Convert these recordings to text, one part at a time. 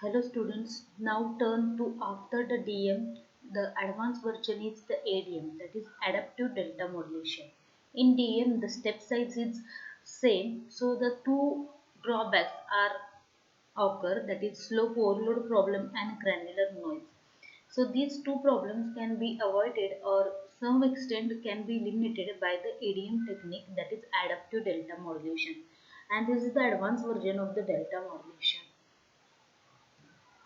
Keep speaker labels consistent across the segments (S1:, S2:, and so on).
S1: Hello students, now turn to after the DM, the advanced version is the ADM, that is adaptive delta modulation. In DM, the step size is same, so the two drawbacks are occur, that is slope overload problem and granular noise. So these two problems can be avoided or some extent can be eliminated by the ADM technique, that is adaptive delta modulation. And this is the advanced version of the delta modulation.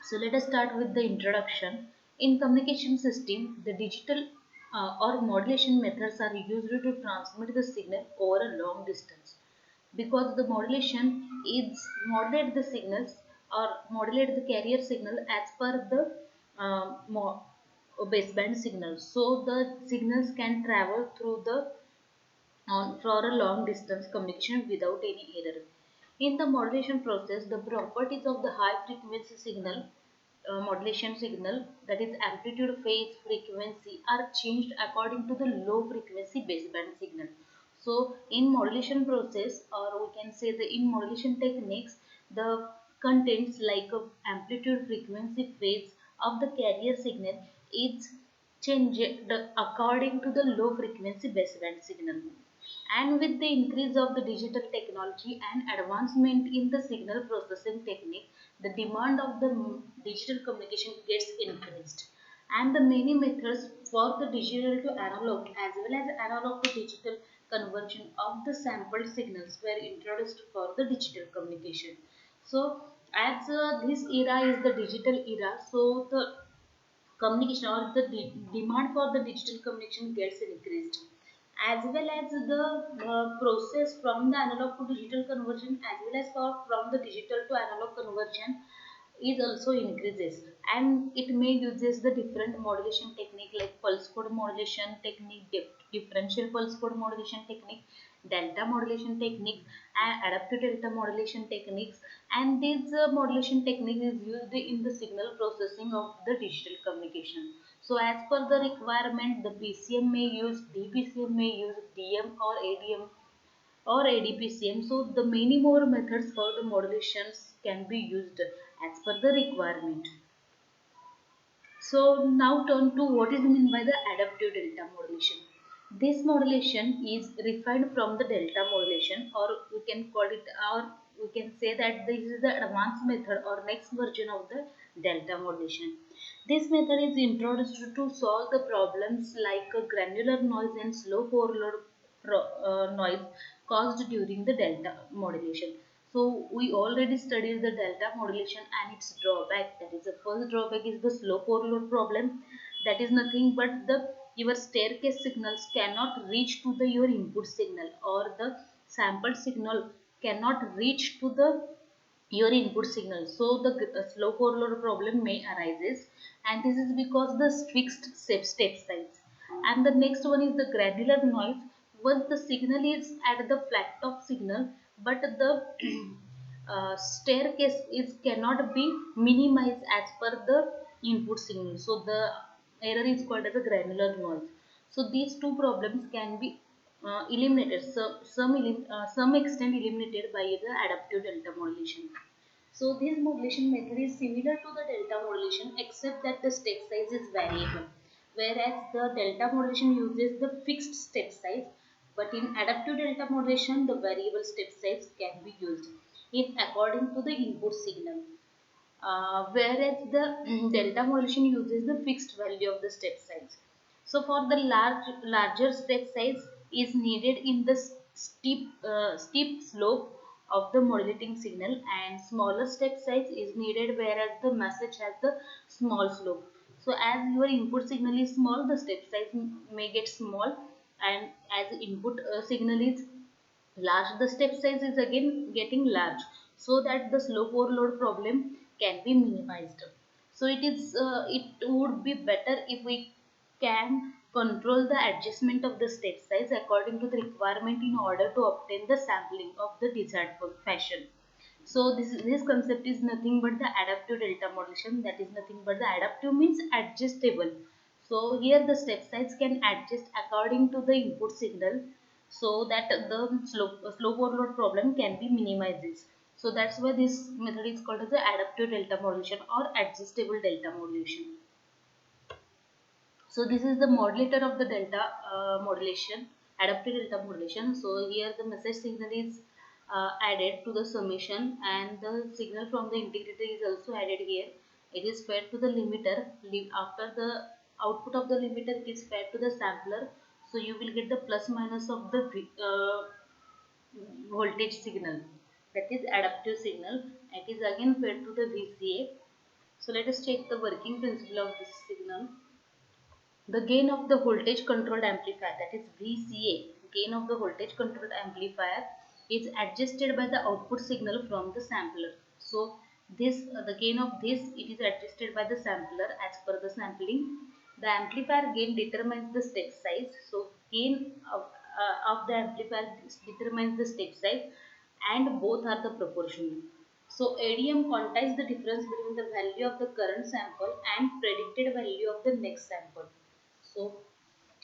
S1: So let us start with the introduction. In communication system, the digital or modulation methods are used to transmit the signal over a long distance. Because the modulation is modulate the signals or modulate the carrier signal as per the baseband signal. So the signals can travel through the on for a long distance communication without any error. In the modulation process, the properties of the high frequency signal, modulation signal, that is amplitude, phase, frequency, are changed according to the low frequency baseband signal. So in modulation process, or we can say the in modulation techniques, the contents like amplitude, frequency, phase of the carrier signal is changed according to the low frequency baseband signal. And with the increase of the digital technology and advancement in the signal processing technique, the demand of the digital communication gets increased. And the many methods for the digital to analog as well as analog to digital conversion of the sampled signals were introduced for the digital communication. So as this era is the digital era, so the communication or the demand for the digital communication gets increased, as well as the process from the analog to digital conversion as well as from the digital to analog conversion is also increases, and it may uses the different modulation technique like pulse code modulation technique, differential pulse code modulation technique, delta modulation technique, and adaptive delta modulation techniques. And this modulation technique is used in the signal processing of the digital communication. So as per the requirement, the PCM may use, DPCM may use DM or ADM or ADPCM. So the many more methods for the modulations can be used as per the requirement. So now turn to what is meant by the adaptive delta modulation. This modulation is refined from the delta modulation, or we can call it, or we can say that this is the advanced method or next version of the delta modulation. This method is introduced to solve the problems like granular noise and slow overload noise caused during the delta modulation. So we already studied the delta modulation and its drawback. That is, the first drawback is the slow overload problem. That is nothing but the your staircase signals cannot reach to the your input signal, or the sample signal cannot reach to the your input signal. So the slow overload problem may arises, and this is because the fixed step size. And the next one is the granular noise. Once the signal is at the flat top signal, but the staircase is cannot be minimized as per the input signal, so the error is called as a granular noise. So these two problems can be eliminated, so some extent eliminated by the adaptive delta modulation. So this modulation method is similar to the delta modulation except that the step size is variable, whereas the delta modulation uses the fixed step size, but in adaptive delta modulation the variable step size can be used in according to the input signal, whereas the delta modulation uses the fixed value of the step size. So for the larger step size is needed in the steep slope of the modulating signal, and smaller step size is needed whereas the message has the small slope. So as your input signal is small, the step size may get small, and as input signal is large, the step size is again getting large, so that the slope overload problem can be minimized. So it would be better if we can control the adjustment of the step size according to the requirement in order to obtain the sampling of the desired fashion. So this concept is nothing but the adaptive delta modulation. That is nothing but the adaptive means adjustable. So here the step size can adjust according to the input signal, so that the slope overload problem can be minimized. So that's why this method is called as the adaptive delta modulation or adjustable delta modulation. So this is the modulator of the delta modulation, adaptive delta modulation. So here the message signal is added to the summation, and the signal from the integrator is also added here. It is fed to the limiter. After the output of the limiter, it is fed to the sampler. So you will get the plus minus of the voltage signal, that is adaptive signal. It is again fed to the VCA. So let us check the working principle of this signal. The gain of the voltage controlled amplifier, that is VCA, gain of the voltage controlled amplifier, is adjusted by the output signal from the sampler. So this the gain of this, it is adjusted by the sampler as per the sampling. The amplifier gain determines the step size. So gain of the amplifier determines the step size, and both are the proportional. So ADM quantize the difference between the value of the current sample and predicted value of the next sample. So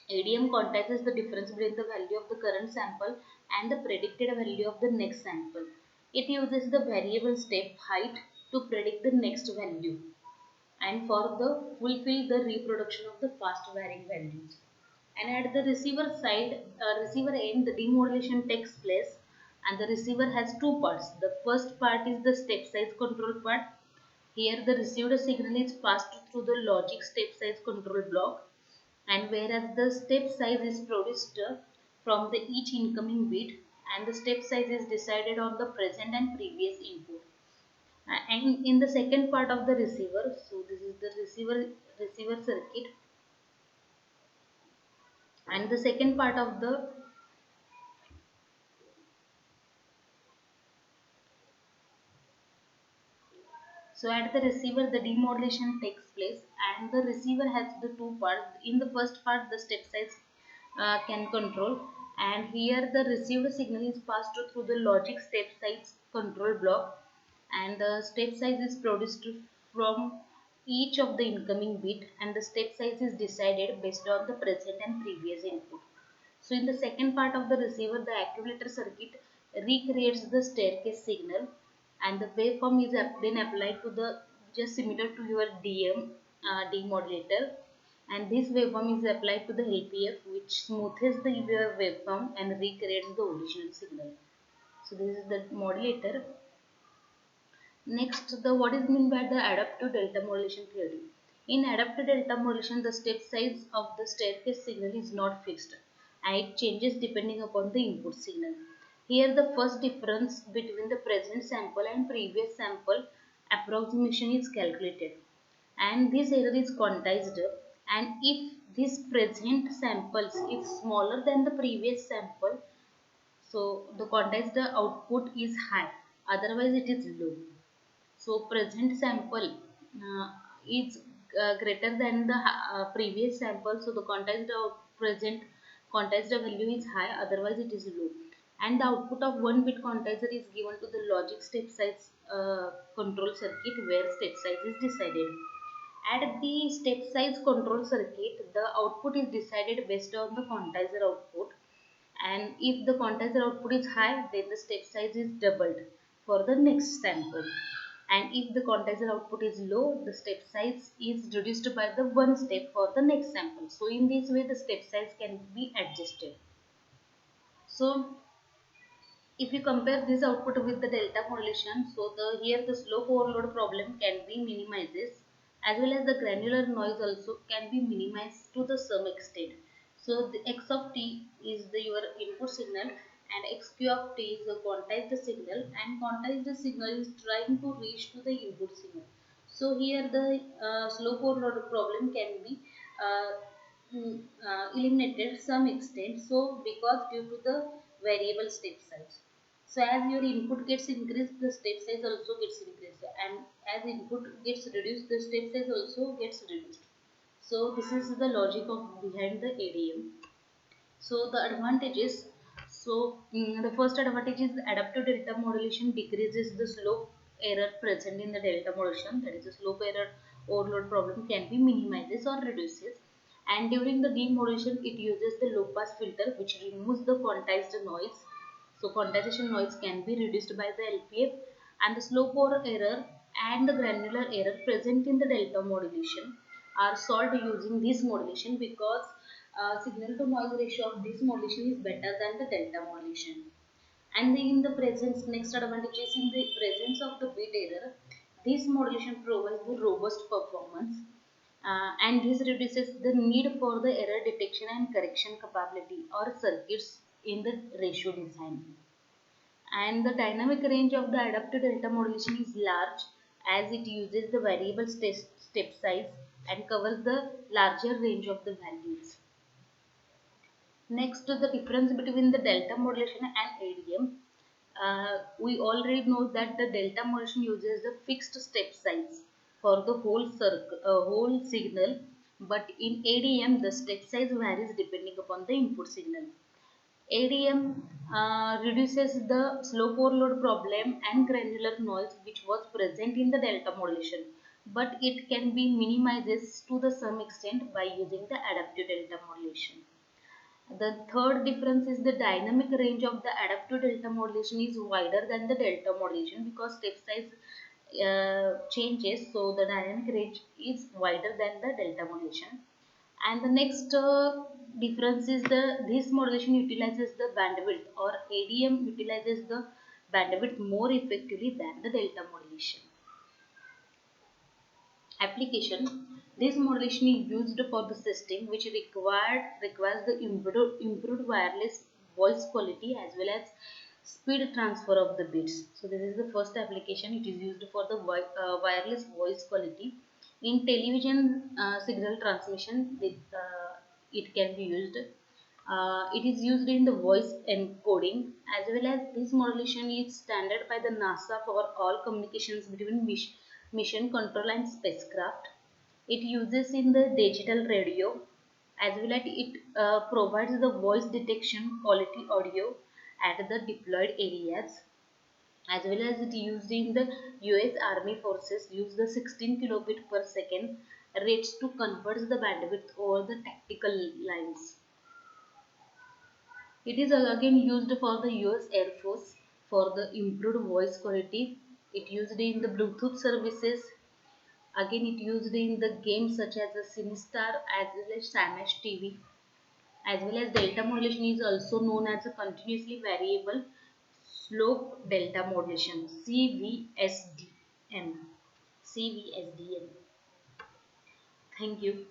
S1: ADM quantizes the difference between the value of the current sample and the predicted value of the next sample. It uses the variable step height to predict the next value and for the fulfill the reproduction of the fast varying values. And at the receiver side, receiver end, the demodulation takes place, and the receiver has two parts. The first part is the step size control part. Here the received signal is passed through the logic step size control block, and whereas the step size is produced from the each incoming bit, and the step size is decided on the present and previous input. And in the second part of the receiver, so this is the receiver circuit, and the second part of the, so at the receiver the demodulation takes place, and the receiver has the two parts. In the first part the step size can control, and here the received signal is passed through the logic step size control block, and the step size is produced from each of the incoming bit, and the step size is decided based on the present and previous input. So in the second part of the receiver, the accumulator circuit recreates the staircase signal, and the waveform is then applied to the, just similar to your demodulator, and this waveform is applied to the LPF, which smoothes the your waveform and recreates the original signal. So this is the modulator. Next, the what is meant by the adaptive delta modulation theory. In adaptive delta modulation, the step size of the staircase signal is not fixed, and it changes depending upon the input signal. Here, the first difference between the present sample and previous sample approximation is calculated, and this error is quantized. And if this present samples is smaller than the previous sample, so the quantized output is high, otherwise it is low. So present sample is greater than the previous sample. So the present quantized value is high, otherwise it is low. And the output of 1 bit quantizer is given to the logic step size control circuit, where step size is decided. At the step size control circuit, the output is decided based on the quantizer output, and if the quantizer output is high, then the step size is doubled for the next sample, and if the quantizer output is low, the step size is reduced by the one step for the next sample. So in this way the step size can be adjusted. So if you compare this output with the delta modulation, so the here the slope overload problem can be minimizes, as well as the granular noise also can be minimized to the some extent. So the x of t is the your input signal, and xq of t is the quantized signal, and quantized signal is trying to reach to the input signal. So here the slope overload problem can be uh, eliminated some extent. So because due to the variable step size. So as your input gets increased, the step size also gets increased, and as input gets reduced, the step size also gets reduced. So this is the logic of behind the ADM. So the advantages. So the first advantage is adaptive delta modulation decreases the slope error present in the delta modulation. That is, the slope error overload problem can be minimizes or reduces. And during the demodulation, it uses the low pass filter, which removes the quantized noise. So quantization noise can be reduced by the LPF, and the slope or error and the granular error present in the delta modulation are solved using this modulation because signal to noise ratio of this modulation is better than the delta modulation. And in the presence, next advantage is in the presence of the bit error, this modulation provides the robust performance, and this reduces the need for the error detection and correction capability or circuits in the ratio design. And the dynamic range of the adaptive delta modulation is large as it uses the variable step size and covers the larger range of the values. Next, the difference between the delta modulation and ADM. We already know that the delta modulation uses the fixed step size for the whole signal, but in ADM the step size varies depending upon the input signal. ADM reduces the slope overload problem and granular noise which was present in the delta modulation, but it can be minimized to the some extent by using the adaptive delta modulation. The third difference is the dynamic range of the adaptive delta modulation is wider than the delta modulation because step size changes, so the dynamic range is wider than the delta modulation. And the next difference is the this modulation utilizes the bandwidth, or ADM utilizes the bandwidth more effectively than the delta modulation. Application. This modulation is used for the system which requires the improved wireless voice quality as well as speed transfer of the bits. So this is the first application. It is used for the wireless voice quality. In television signal transmission, it can be used. It is used in the voice encoding as well as this modulation is standard by the NASA for all communications between mission control and spacecraft. It uses in the digital radio as well as it provides the voice detection quality audio at the deployed areas, as well as it used in the US Army forces use the 16 kilobit per second rates to convert the bandwidth over the tactical lines. It is again used for the US Air Force for the improved voice quality. It used in the Bluetooth services. Again, it used in the games such as the Sinistar as well as Samash TV. As well as delta modulation is also known as a continuously variable slope delta modulation, CVSDM. CVSDM. Thank you.